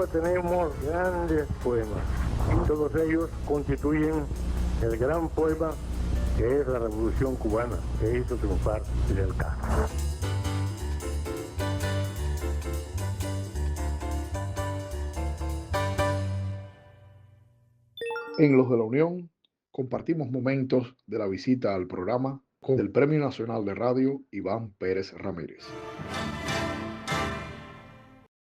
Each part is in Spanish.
Cuba tenemos grandes poemas y todos ellos constituyen el gran poema que es la Revolución Cubana, que hizo triunfar Fidel Castro. En Los de la Unión compartimos momentos de la visita al programa con el Premio Nacional de Radio Iván Pérez Ramírez.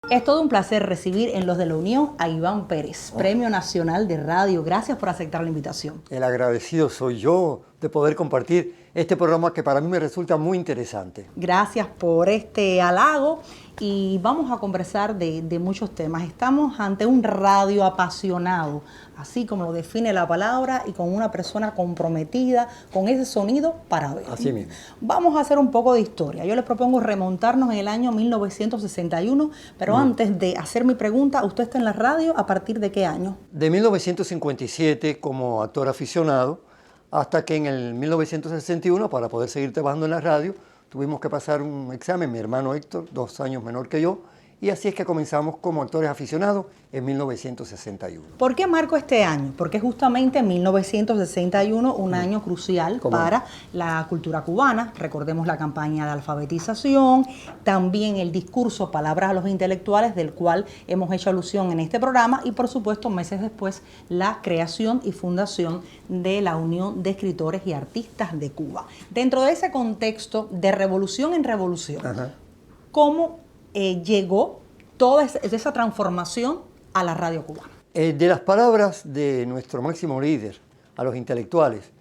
Es todo un placer recibir en Los de la Unión a Iván Pérez, Premio Nacional de Radio. Gracias por aceptar la invitación. El agradecido soy yo de poder compartir este programa que para mí me resulta muy interesante. Gracias por este halago y vamos a conversar de muchos temas. Estamos ante un radio apasionado, así como lo define la palabra, y con una persona comprometida con ese sonido para ver. Así mismo. Vamos a hacer un poco de historia. Yo les propongo remontarnos en el año 1961, pero antes de hacer mi pregunta, ¿usted está en la radio a partir de qué año? De 1957 como actor aficionado, hasta que en el 1961, para poder seguir trabajando en la radio, tuvimos que pasar un examen, mi hermano Héctor, 2 años menor que yo, y así es que comenzamos como actores aficionados en 1961. ¿Por qué marco este año? Porque justamente 1961, un año crucial para la cultura cubana. Recordemos la campaña de alfabetización, también el discurso Palabras a los Intelectuales, del cual hemos hecho alusión en este programa, y por supuesto, meses después, la creación y fundación de la Unión de Escritores y Artistas de Cuba. Dentro de ese contexto de revolución en revolución, ¿cómo llegó toda esa transformación a la radio cubana? De las palabras de nuestro máximo líder a los intelectuales,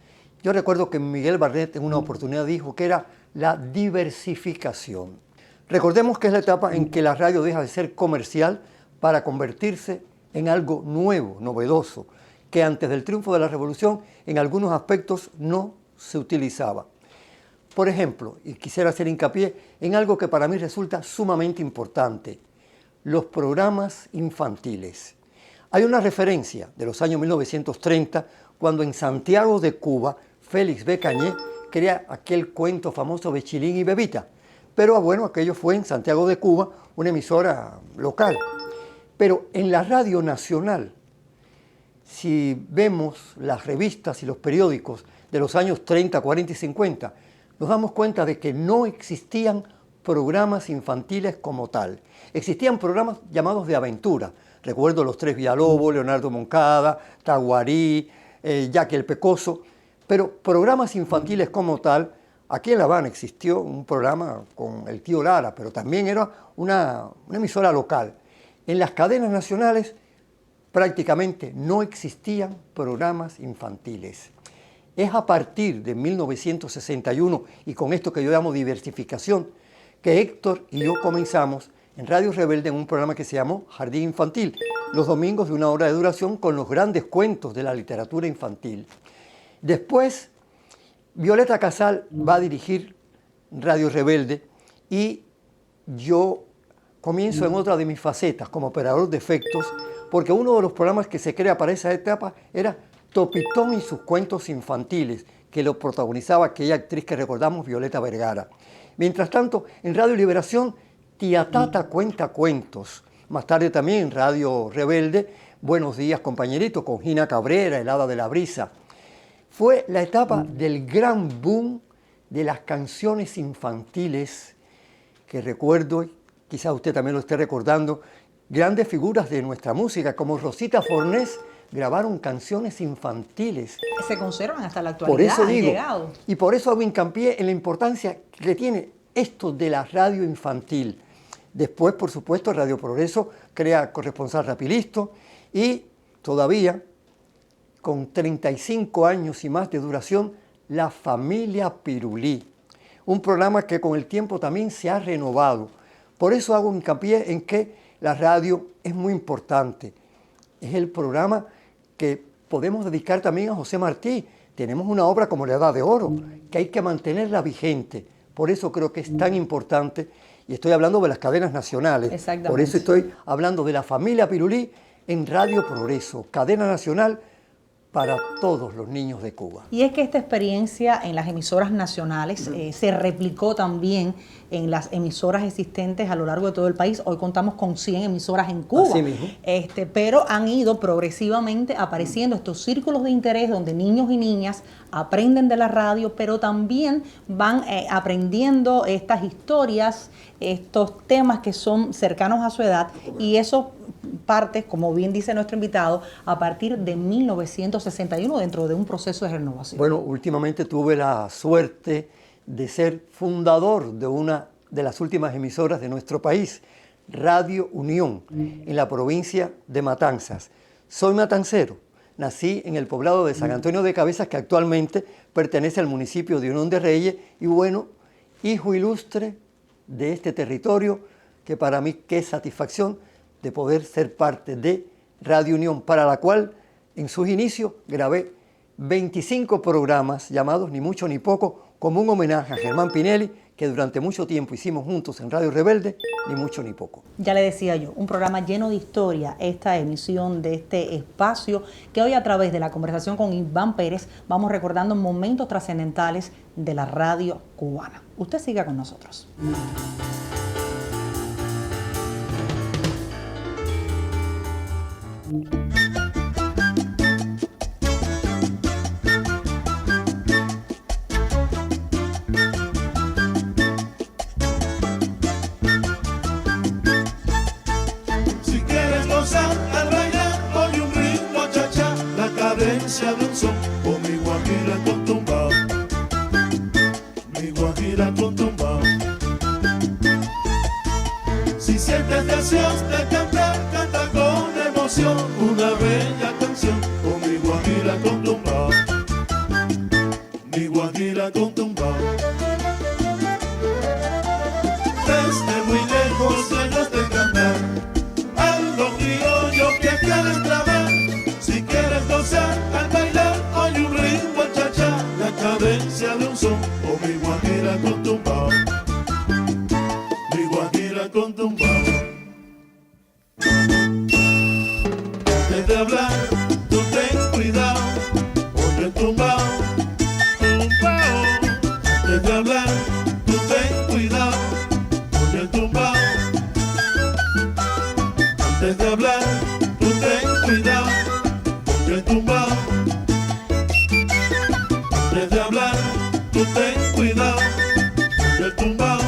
yo recuerdo que Miguel Barnet en una oportunidad dijo que era la diversificación. Recordemos que es la etapa en que la radio deja de ser comercial para convertirse en algo nuevo, novedoso, que antes del triunfo de la revolución en algunos aspectos no se utilizaba. Por ejemplo, y quisiera hacer hincapié en algo que para mí resulta sumamente importante, los programas infantiles. Hay una referencia de los años 1930, cuando en Santiago de Cuba, Félix B. Cañé crea aquel cuento famoso de Chilín y Bebita. Pero bueno, aquello fue en Santiago de Cuba, una emisora local. Pero en la radio nacional, si vemos las revistas y los periódicos de los años 30, 40 y 50, nos damos cuenta de que no existían programas infantiles como tal. Existían programas llamados de aventura. Recuerdo Los Tres Villalobos, Leonardo Moncada, Taguarí, Jackie el Pecoso. Pero programas infantiles como tal, aquí en La Habana existió un programa con el tío Lara, pero también era una emisora local. En las cadenas nacionales prácticamente no existían programas infantiles. Es a partir de 1961, y con esto que yo llamo diversificación, que Héctor y yo comenzamos en Radio Rebelde en un programa que se llamó Jardín Infantil, los domingos de 1 hora de duración con los grandes cuentos de la literatura infantil. Después, Violeta Casal va a dirigir Radio Rebelde y yo comienzo en otra de mis facetas como operador de efectos, porque uno de los programas que se crea para esa etapa era Topitón y sus cuentos infantiles, que lo protagonizaba aquella actriz que recordamos, Violeta Vergara. Mientras tanto, en Radio Liberación, Tía Tata cuenta cuentos. Más tarde también en Radio Rebelde, Buenos Días Compañerito, con Gina Cabrera, El Hada de la Brisa. Fue la etapa del gran boom de las canciones infantiles, que recuerdo, quizás usted también lo esté recordando, grandes figuras de nuestra música, como Rosita Fornés, grabaron canciones infantiles. Se conservan hasta la actualidad. Por eso digo, llegado. Y por eso hago hincapié en la importancia que tiene esto de la radio infantil. Después, por supuesto, Radio Progreso crea Corresponsal Rapilisto y todavía, con 35 años y más de duración, La Familia Pirulí. Un programa que con el tiempo también se ha renovado. Por eso hago hincapié en que la radio es muy importante. Es el programa que podemos dedicar también a José Martí. Tenemos una obra como La Edad de Oro, que hay que mantenerla vigente. Por eso creo que es tan importante, y estoy hablando de las cadenas nacionales. Exactamente. Por eso estoy hablando de La Familia Pirulí en Radio Progreso, cadena nacional para todos los niños de Cuba. Y es que esta experiencia en las emisoras nacionales se replicó también en las emisoras existentes a lo largo de todo el país. Hoy contamos con 100 emisoras en Cuba. Así mismo. Pero han ido progresivamente apareciendo estos círculos de interés donde niños y niñas aprenden de la radio, pero también van aprendiendo estas historias, estos temas que son cercanos a su edad, y eso parte, como bien dice nuestro invitado, a partir de 1961 dentro de un proceso de renovación. Bueno, últimamente tuve la suerte de ser fundador de una de las últimas emisoras de nuestro país, Radio Unión, en la provincia de Matanzas. Soy matancero, nací en el poblado de San Antonio de Cabezas, que actualmente pertenece al municipio de Unión de Reyes, y bueno, hijo ilustre de este territorio, que para mí qué satisfacción de poder ser parte de Radio Unión, para la cual en sus inicios grabé 25 programas llamados Ni Mucho Ni Poco, como un homenaje a Germán Pinelli, que durante mucho tiempo hicimos juntos en Radio Rebelde, Ni Mucho Ni Poco. Ya le decía yo, un programa lleno de historia, esta emisión de este espacio, que hoy a través de la conversación con Iván Pérez vamos recordando momentos trascendentales de la radio cubana. Usted siga con nosotros. Si quieres gozar al bailar, oye un ritmo cha-cha, la cadencia de un son, o mi guajira con tumbao, mi guajira con tumbao. Si sientes deseos de cantar, canta con emoción una bella canción, o mi guajira con tumbao, mi guajira con tumbao. Desde muy lejos sueños de cantar algo criollo que quieres trabar. Si quieres gozar al bailar, oye un ritmo cha-cha, la cadencia de un son, o mi guajira con tumbao, mi guajira con tumbao. Antes de hablar, tú ten cuidado, oye el tumbao, tumbao. Antes de hablar, tú ten cuidado, oye el tumbao. Antes de hablar, tú ten cuidado, oye el tumbao. Antes de hablar, tú ten cuidado, oye el tumbao.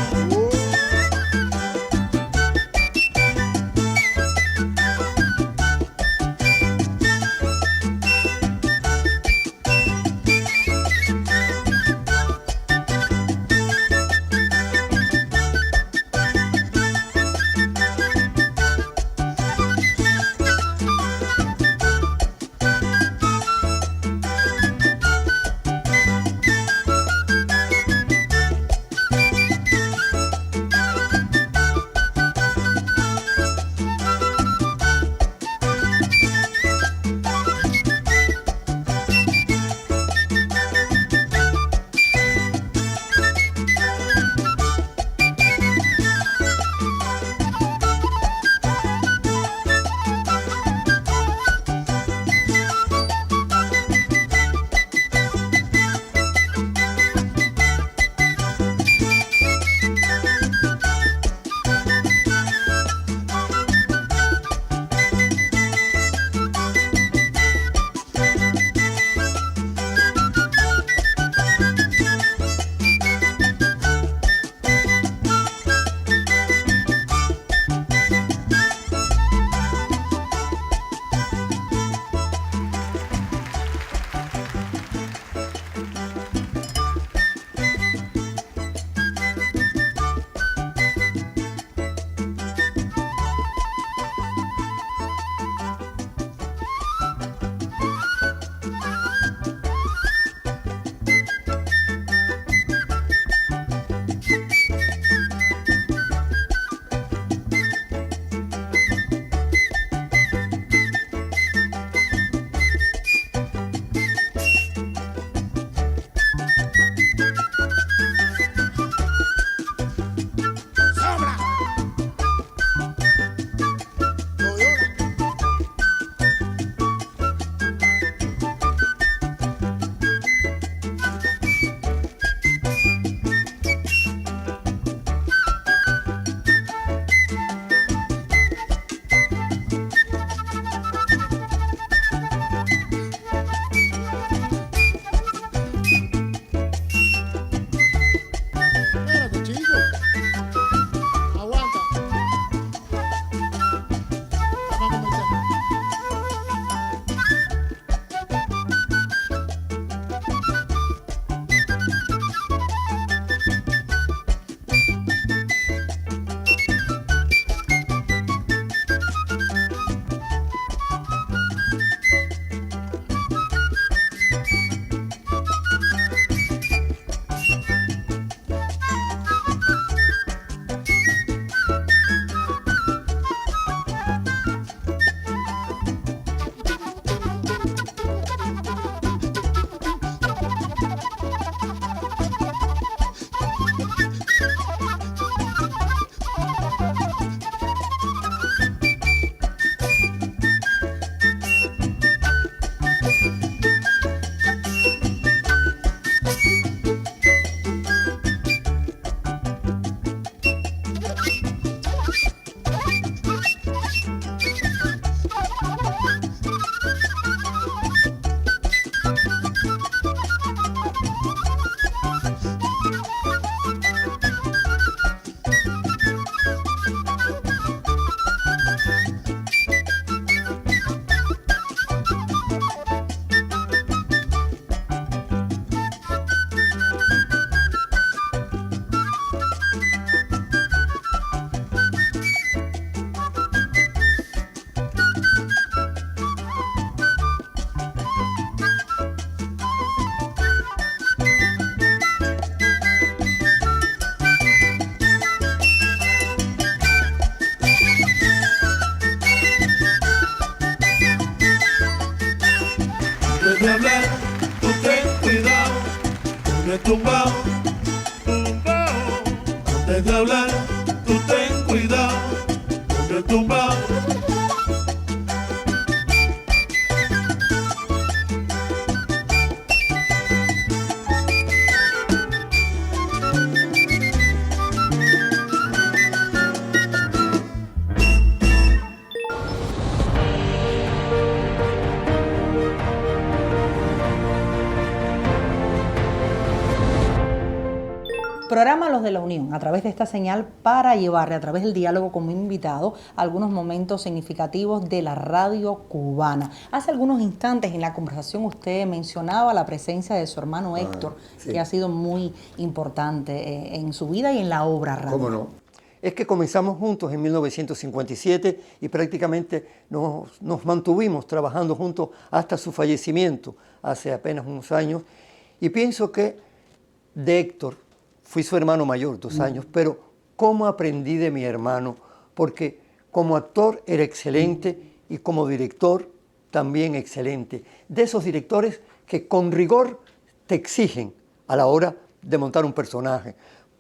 vive tumbao, tumbao. Antes de hablar, tú ten cuidado, vive tumbao. Programa Los de la Unión a través de esta señal para llevarle a través del diálogo como invitado algunos momentos significativos de la radio cubana. Hace algunos instantes en la conversación usted mencionaba la presencia de su hermano Héctor, sí, que ha sido muy importante en su vida y en la obra radio. ¿Cómo no? Es que comenzamos juntos en 1957 y prácticamente nos mantuvimos trabajando juntos hasta su fallecimiento hace apenas unos años. Y pienso que de Héctor fui su hermano mayor, 2 años, pero ¿cómo aprendí de mi hermano? Porque como actor era excelente y como director también excelente. De esos directores que con rigor te exigen a la hora de montar un personaje.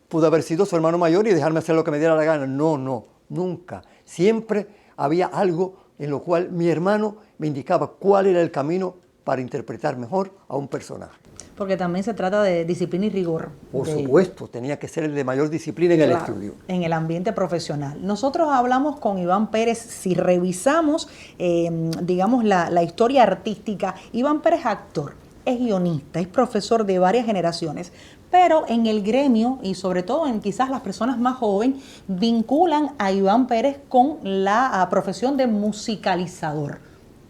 Pude haber sido su hermano mayor y dejarme hacer lo que me diera la gana. No, nunca. Siempre había algo en lo cual mi hermano me indicaba cuál era el camino para interpretar mejor a un personaje. Porque también se trata de disciplina y rigor. Por supuesto, tenía que ser el de mayor disciplina en el estudio. En el ambiente profesional. Nosotros hablamos con Iván Pérez, si revisamos, digamos, la historia artística, Iván Pérez es actor, es guionista, es profesor de varias generaciones, pero en el gremio y sobre todo en quizás las personas más jóvenes vinculan a Iván Pérez con la profesión de musicalizador.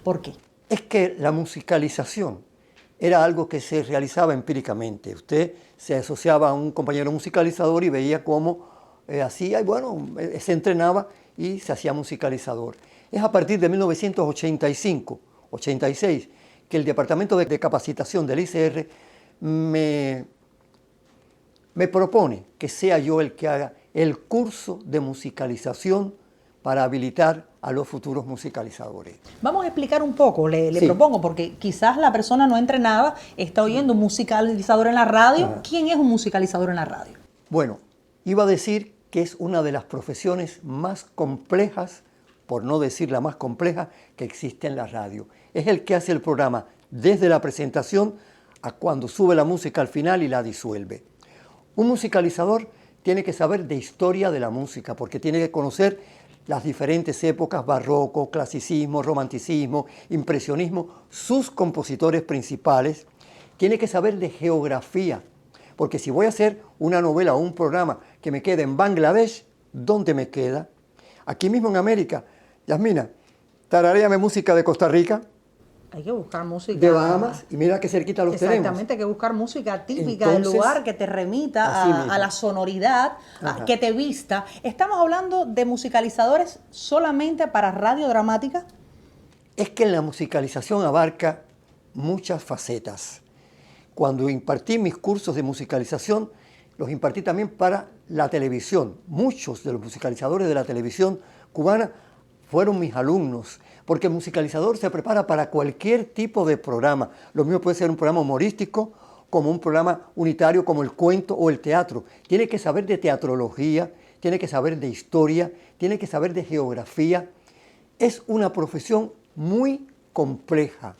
¿Por qué? Es que la musicalización era algo que se realizaba empíricamente. Usted se asociaba a un compañero musicalizador y veía cómo hacía, y bueno, se entrenaba y se hacía musicalizador. Es a partir de 1985, 86, que el Departamento de Capacitación del ICR me propone que sea yo el que haga el curso de musicalización para habilitar a los futuros musicalizadores. Vamos a explicar un poco, le propongo, porque quizás la persona no entrenada está oyendo un musicalizador en la radio. Ajá. ¿Quién es un musicalizador en la radio? Bueno, iba a decir que es una de las profesiones más complejas, por no decir la más compleja, que existe en la radio. Es el que hace el programa desde la presentación a cuando sube la música al final y la disuelve. Un musicalizador tiene que saber de historia de la música, porque tiene que conocer las diferentes épocas, barroco, clasicismo, romanticismo, impresionismo, sus compositores principales. Tiene que saber de geografía, porque si voy a hacer una novela o un programa que me quede en Bangladesh, ¿dónde me queda? Aquí mismo en América. Yasmina, tararéame música de Costa Rica. Hay que buscar música. De Bahamas, y mira qué cerquita los tenemos. Exactamente, hay que buscar música típica del lugar que te remita a la sonoridad, que te vista. ¿Estamos hablando de musicalizadores solamente para radio dramática? Es que la musicalización abarca muchas facetas. Cuando impartí mis cursos de musicalización, los impartí también para la televisión. Muchos de los musicalizadores de la televisión cubana fueron mis alumnos, porque el musicalizador se prepara para cualquier tipo de programa. Lo mismo puede ser un programa humorístico, como un programa unitario como el cuento o el teatro. Tiene que saber de teatrología, tiene que saber de historia, tiene que saber de geografía. Es una profesión muy compleja,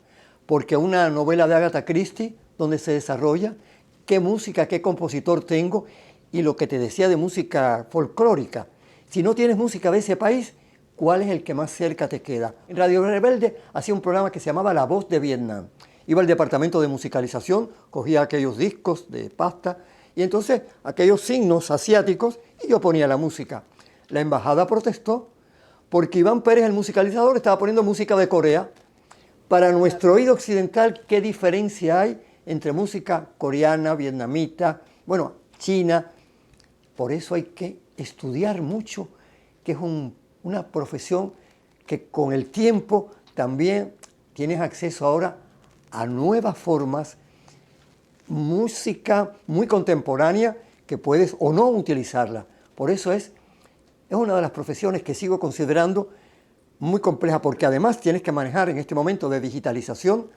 porque una novela de Agatha Christie, donde se desarrolla qué música, qué compositor tengo, y lo que te decía de música folclórica. Si no tienes música de ese país, ¿cuál es el que más cerca te queda? En Radio Rebelde hacía un programa que se llamaba La Voz de Vietnam. Iba al departamento de musicalización, cogía aquellos discos de pasta y entonces aquellos signos asiáticos y yo ponía la música. La embajada protestó porque Iván Pérez, el musicalizador, estaba poniendo música de Corea. Para nuestro oído occidental, ¿qué diferencia hay entre música coreana, vietnamita, bueno, china? Por eso hay que estudiar mucho, que es una profesión que con el tiempo también tienes acceso ahora a nuevas formas, música muy contemporánea que puedes o no utilizarla. Por eso es una de las profesiones que sigo considerando muy compleja, porque además tienes que manejar en este momento de digitalización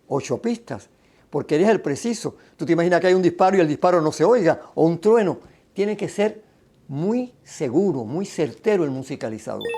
8 pistas, porque eres el preciso. Tú te imaginas que hay un disparo y el disparo no se oiga, o un trueno. Tiene que ser muy seguro, muy certero el musicalizador.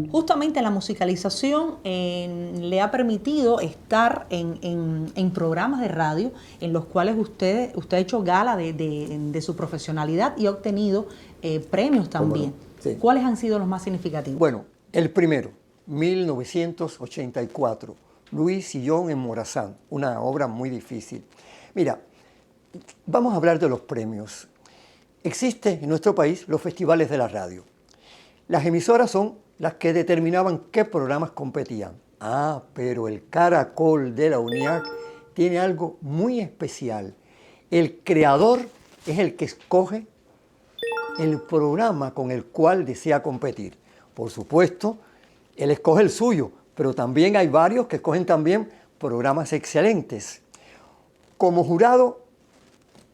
Justamente la musicalización le ha permitido estar en programas de radio en los cuales usted ha hecho gala de su profesionalidad y ha obtenido premios también. Sí. ¿Cuáles han sido los más significativos? Bueno, el primero, 1984, Luis y John en Morazán, una obra muy difícil. Mira, vamos a hablar de los premios. Existen en nuestro país los festivales de la radio. Las emisoras son las que determinaban qué programas competían. Ah, pero el Caracol de la UNIAC tiene algo muy especial. El creador es el que escoge el programa con el cual desea competir. Por supuesto, él escoge el suyo, pero también hay varios que escogen también programas excelentes. Como jurado,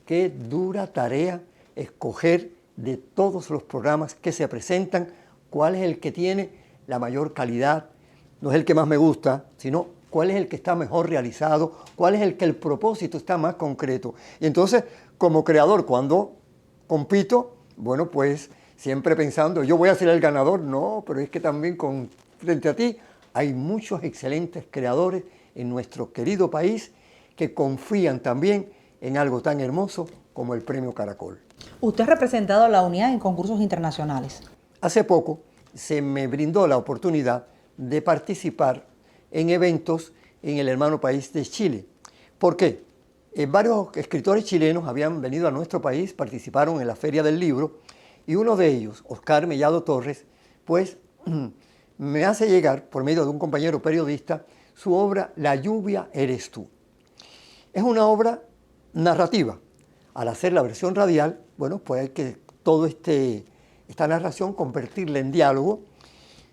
qué dura tarea escoger de todos los programas que se presentan cuál es el que tiene la mayor calidad. No es el que más me gusta, sino cuál es el que está mejor realizado, cuál es el que el propósito está más concreto. Y entonces, como creador, cuando compito, bueno, pues siempre pensando, yo voy a ser el ganador. No, pero es que también frente a ti hay muchos excelentes creadores en nuestro querido país que confían también en algo tan hermoso como el Premio Caracol. Usted ha representado a la unidad en concursos internacionales. Hace poco se me brindó la oportunidad de participar en eventos en el hermano país de Chile. ¿Por qué? Varios escritores chilenos habían venido a nuestro país, participaron en la Feria del Libro, y uno de ellos, Oscar Mellado Torres, pues me hace llegar, por medio de un compañero periodista, su obra La lluvia eres tú. Es una obra narrativa. Al hacer la versión radial, bueno, pues hay que esta narración convertirla en diálogo.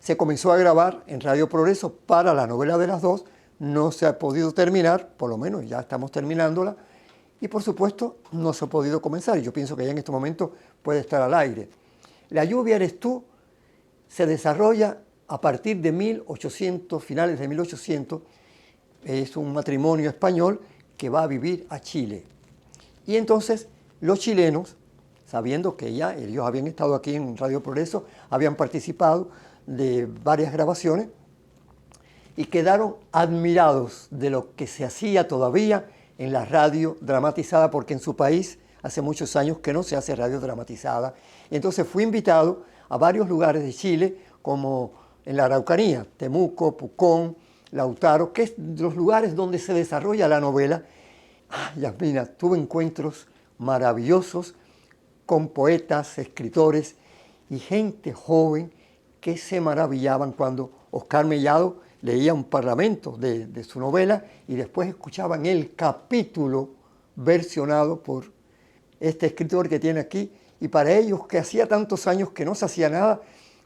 Se comenzó a grabar en Radio Progreso para la novela de las dos, no se ha podido terminar, por lo menos ya estamos terminándola, y por supuesto no se ha podido comenzar, y yo pienso que ya en este momento puede estar al aire. La lluvia eres tú se desarrolla a partir de 1800, finales de 1800, es un matrimonio español que va a vivir a Chile. Y entonces los chilenos, sabiendo que ya ellos habían estado aquí en Radio Progreso, habían participado de varias grabaciones y quedaron admirados de lo que se hacía todavía en la radio dramatizada, porque en su país hace muchos años que no se hace radio dramatizada. Entonces fui invitado a varios lugares de Chile, como en la Araucanía, Temuco, Pucón, Lautaro, que es los lugares donde se desarrolla la novela. Yasmina, tuve encuentros maravillosos con poetas, escritores y gente joven que se maravillaban cuando Oscar Mellado leía un parlamento de su novela y después escuchaban el capítulo versionado por este escritor que tiene aquí, y para ellos, que hacía tantos años que no se hacía nada,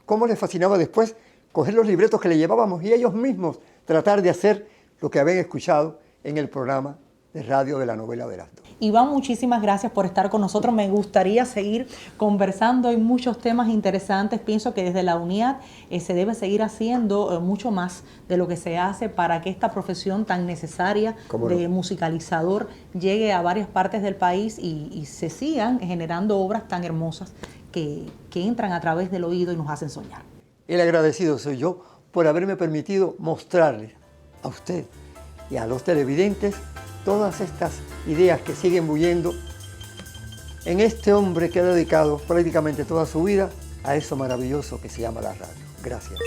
cómo les fascinaba después coger los libretos que le llevábamos y ellos mismos tratar de hacer lo que habían escuchado en el programa de radio de la novela de las dos. Iván, muchísimas gracias por estar con nosotros. Me gustaría seguir conversando en muchos temas interesantes. Pienso que desde la UNIAD se debe seguir haciendo mucho más de lo que se hace para que esta profesión tan necesaria de musicalizador llegue a varias partes del país y se sigan generando obras tan hermosas que entran a través del oído y nos hacen soñar. El agradecido soy yo por haberme permitido mostrarles a usted y a los televidentes todas estas ideas que siguen bullendo en este hombre que ha dedicado prácticamente toda su vida a eso maravilloso que se llama la radio. Gracias.